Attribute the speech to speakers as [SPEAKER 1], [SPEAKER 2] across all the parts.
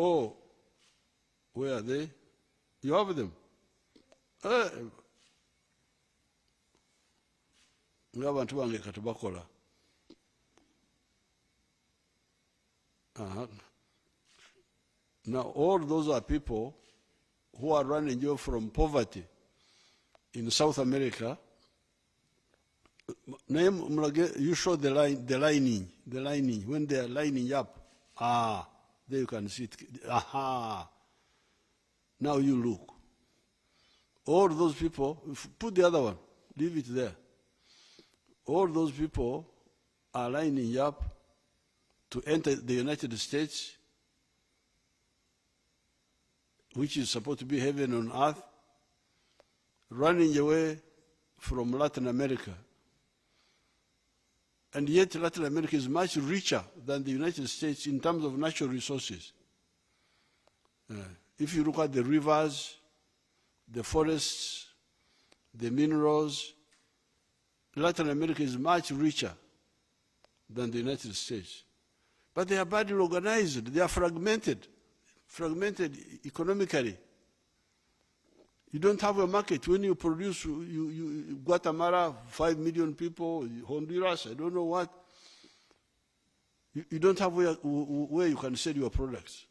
[SPEAKER 1] Oh, where are they? You have them. Ngabantu bange katubakola. Now, all those are people who are running you from poverty in South America. You show the lining. When they are lining up, there you can see it. Now you look. All those people, put the other one, leave it there. All those people are lining up to enter the United States, which is supposed to be heaven on earth, running away from Latin America. And yet Latin America is much richer than the United States in terms of natural resources. If you look at the rivers, the forests, the minerals, Latin America is much richer than the United States. But they are badly organized, they are fragmented economically. You don't have a market. When you produce, Guatemala, 5 million people, Honduras, I don't know what, you don't have where you can sell your products.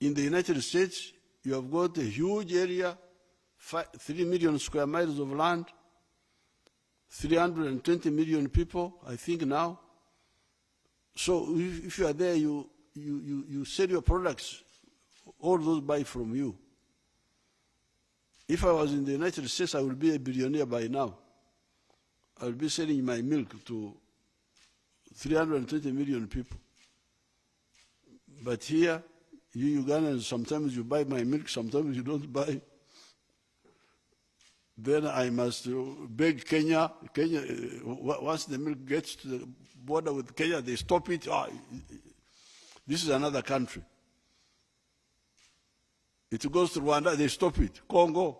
[SPEAKER 1] In the United States, you have got a huge area, 3 million square miles of land, 320 million people, I think now. So if you are there, you sell your products, all those buy from you. If I was in the United States, I would be a billionaire by now. I would be selling my milk to 320 million people. But here, you Ugandans, sometimes you buy my milk, sometimes you don't buy. Then I must beg Kenya. Once the milk gets to the border with Kenya, they stop it. This is another country. It goes to Rwanda, they stop it. Congo.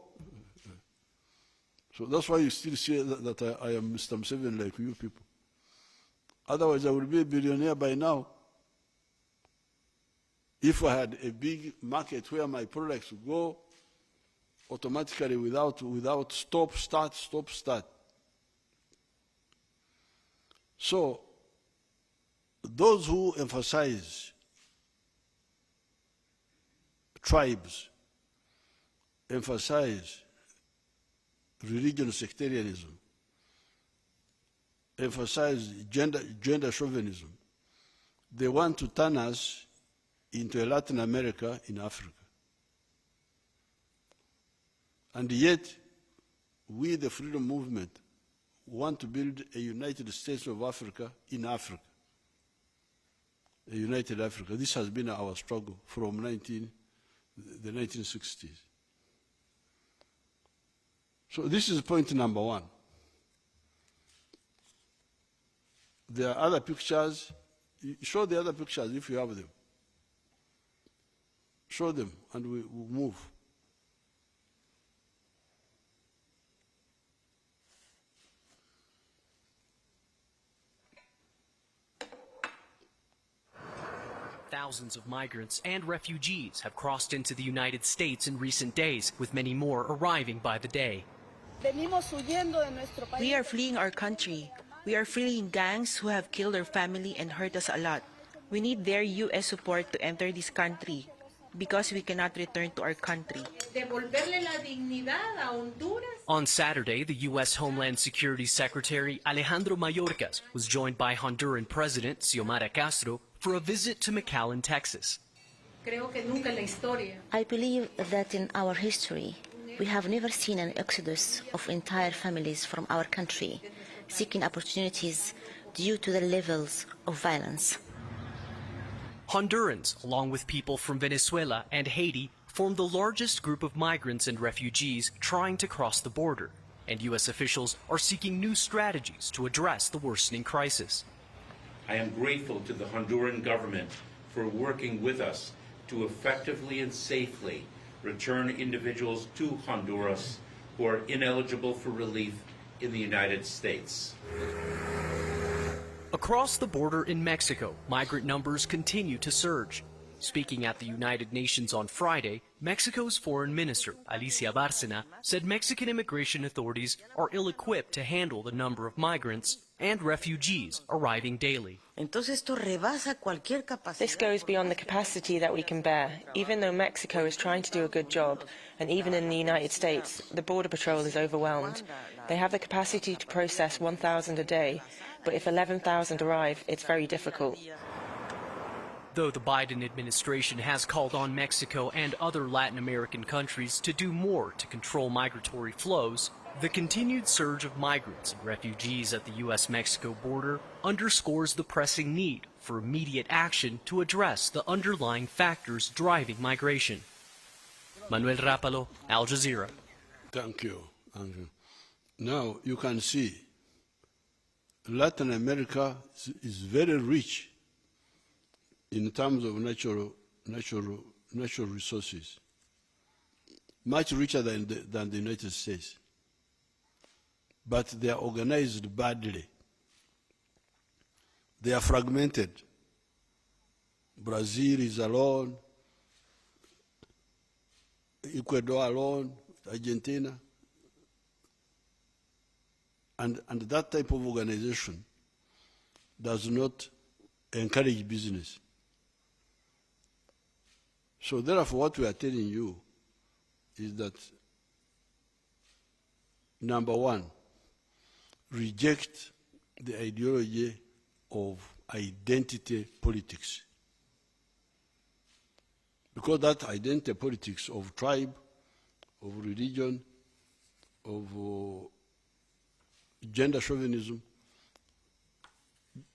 [SPEAKER 1] So that's why you still see that I am Mr. Museveni like you people. Otherwise, I would be a billionaire by now. If I had a big market where my products go automatically without stop, start. So those who emphasize tribes, emphasize religion sectarianism, emphasize gender chauvinism, they want to turn us into a Latin America in Africa. And yet, we, the freedom movement, want to build a United States of Africa in Africa, a united Africa. This has been our struggle from the 1960s. So this is point number one. There are other pictures. Show the other pictures if you have them. Show them and we will move.
[SPEAKER 2] Thousands of migrants and refugees have crossed into the United States in recent days, with many more arriving by the day.
[SPEAKER 3] We are fleeing our country. We are fleeing gangs who have killed our family and hurt us a lot. We need their U.S. support to enter this country because we cannot return to our country.
[SPEAKER 2] On Saturday, the U.S. Homeland Security Secretary Alejandro Mayorkas was joined by Honduran President Xiomara Castro for a visit to McAllen, Texas.
[SPEAKER 4] I believe that in our history, we have never seen an exodus of entire families from our country, seeking opportunities due to the levels of violence.
[SPEAKER 2] Hondurans, along with people from Venezuela and Haiti, form the largest group of migrants and refugees trying to cross the border, and U.S. officials are seeking new strategies to address the worsening crisis.
[SPEAKER 5] I am grateful to the Honduran government for working with us to effectively and safely return individuals to Honduras who are ineligible for relief in the United States.
[SPEAKER 2] Across the border in Mexico, migrant numbers continue to surge. Speaking at the United Nations on Friday, Mexico's Foreign Minister, Alicia Bárcena, said Mexican immigration authorities are ill-equipped to handle the number of migrants and refugees arriving daily.
[SPEAKER 6] This
[SPEAKER 3] goes beyond the capacity that we can bear. Even though Mexico is trying to do a good job, and even in the United States, the Border Patrol is overwhelmed. They have the capacity to process 1,000 a day, but if 11,000 arrive, it's very difficult.
[SPEAKER 2] Though the Biden administration has called on Mexico and other Latin American countries to do more to control migratory flows, the continued surge of migrants and refugees at the U.S.-Mexico border underscores the pressing need for immediate action to address the underlying factors driving migration. Manuel Rapalo, Al Jazeera.
[SPEAKER 1] Thank you. Thank you. Now you can see Latin America is very rich in terms of natural resources, much richer than the United States. But they are organized badly. They are fragmented. Brazil is alone, Ecuador alone, Argentina. And that type of organization does not encourage business. So therefore, what we are telling you is that, number one, reject the ideology of identity politics. Because that identity politics of tribe, of religion, of gender chauvinism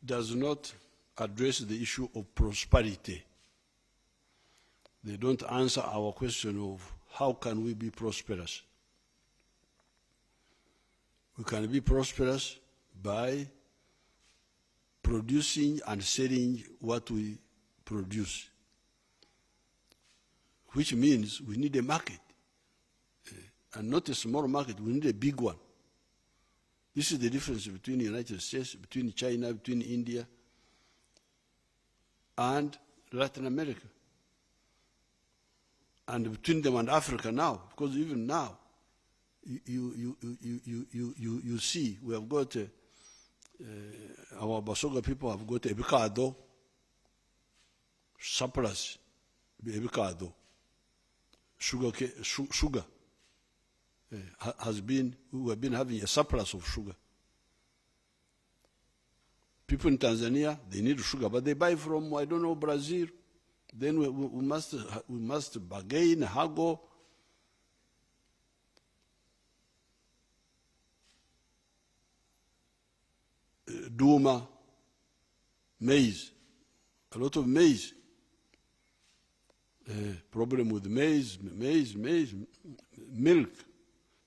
[SPEAKER 1] does not address the issue of prosperity. They don't answer our question of how can we be prosperous. We can be prosperous by producing and selling what we produce, which means we need a market, and not a small market, we need a big one. This is the difference between the United States, between China, between India, and Latin America, and between them and Africa now, because even now, you see, we have got, our Basoga people have got ebikado, surplus, ebikado, sugar. We have been having a surplus of sugar. People in Tanzania, they need sugar, but they buy from, I don't know, Brazil. Then we must bargain, haggle. Duma, maize, a lot of maize. Problem with maize, milk,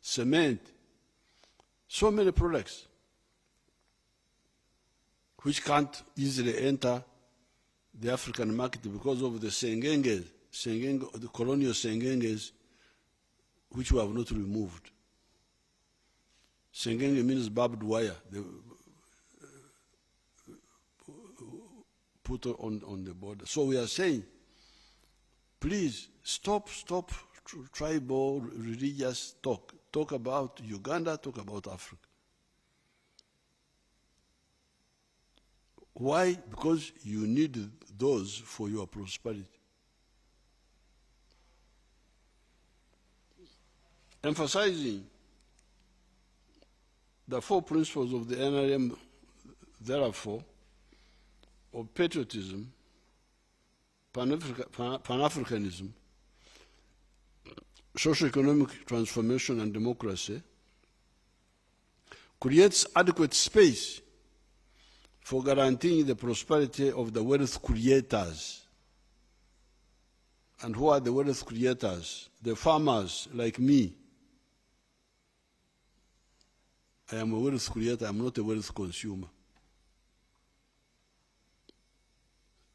[SPEAKER 1] cement, so many products which can't easily enter the African market because of the sengenges, the colonial sengenges, which we have not removed. Sengenge means barbed wire. They put on the border. So we are saying, please stop tribal, religious talk. Talk about Uganda, talk about Africa. Why? Because you need those for your prosperity. Emphasizing the 4 principles of the NRM, therefore, of patriotism, Pan-Africanism, socio-economic transformation and democracy, creates adequate space for guaranteeing the prosperity of the wealth creators. And who are the wealth creators? The farmers like me. I am a wealth creator, I'm not a wealth consumer.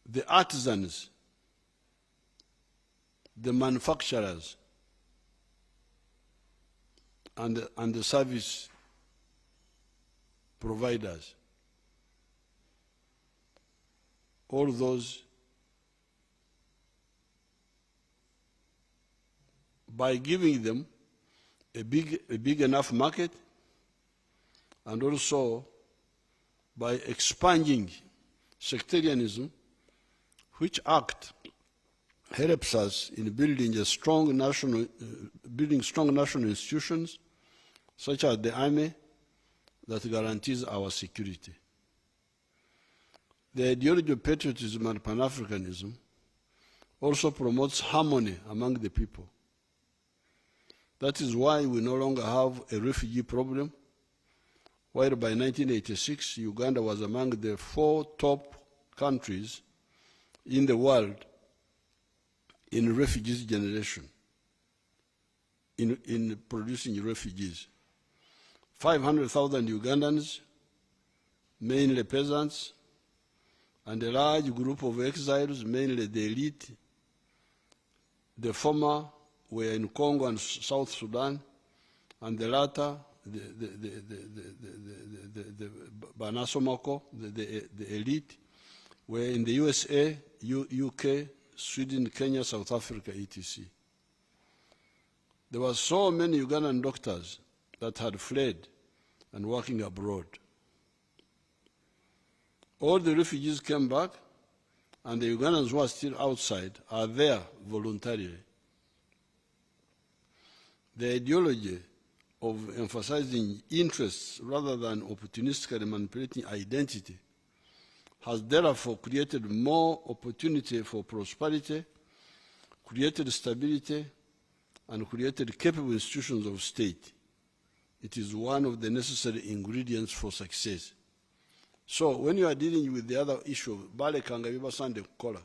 [SPEAKER 1] The artisans, the manufacturers, and the service providers. all those by giving them a big enough market, and also by expunging sectarianism, which act helps us in building strong national institutions, such as the army, that guarantees our security. The ideology of patriotism and Pan-Africanism also promotes harmony among the people. That is why we no longer have a refugee problem, while by 1986, Uganda was among the 4 top countries in the world in refugees generation, in producing refugees. 500,000 Ugandans, mainly peasants, and a large group of exiles, mainly the elite. The former were in Congo and South Sudan, and the latter, the Banasomako, the elite, were in the USA, UK, Sweden, Kenya, South Africa, etc. There were so many Ugandan doctors that had fled and working abroad. All the refugees came back, and the Ugandans who are still outside are there voluntarily. The ideology of emphasizing interests rather than opportunistically manipulating identity has therefore created more opportunity for prosperity, created stability, and created capable institutions of state. It is one of the necessary ingredients for success. So when you are dealing with the other issue of balekanga bibasande kukola,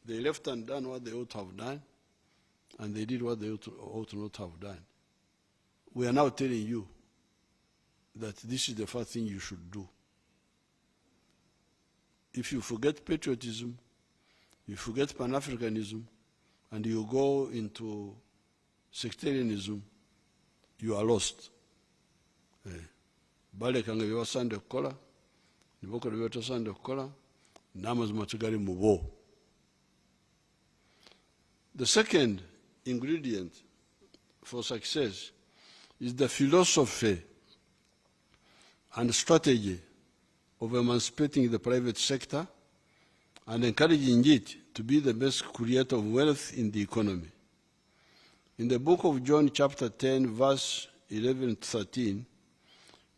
[SPEAKER 1] they left and done what they ought to have done, and they did what they ought not to have done. We are now telling you that this is the first thing you should do. If you forget patriotism, you forget Pan-Africanism, and you go into sectarianism, you are lost. Balekanga bibasande kukola, nibokola bibatasande kukola, namazima tugali mu bo. The second ingredient for success is the philosophy and strategy of emancipating the private sector and encouraging it to be the best creator of wealth in the economy. In the book of John, chapter 10, verse 11 to 13,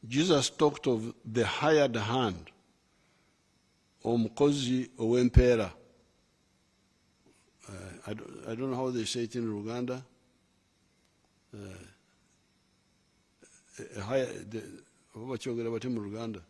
[SPEAKER 1] Jesus talked of the hired hand, omukozi ow'empeera. I don't know how they say it in Uganda. Oba bakyogera bati mu Uganda?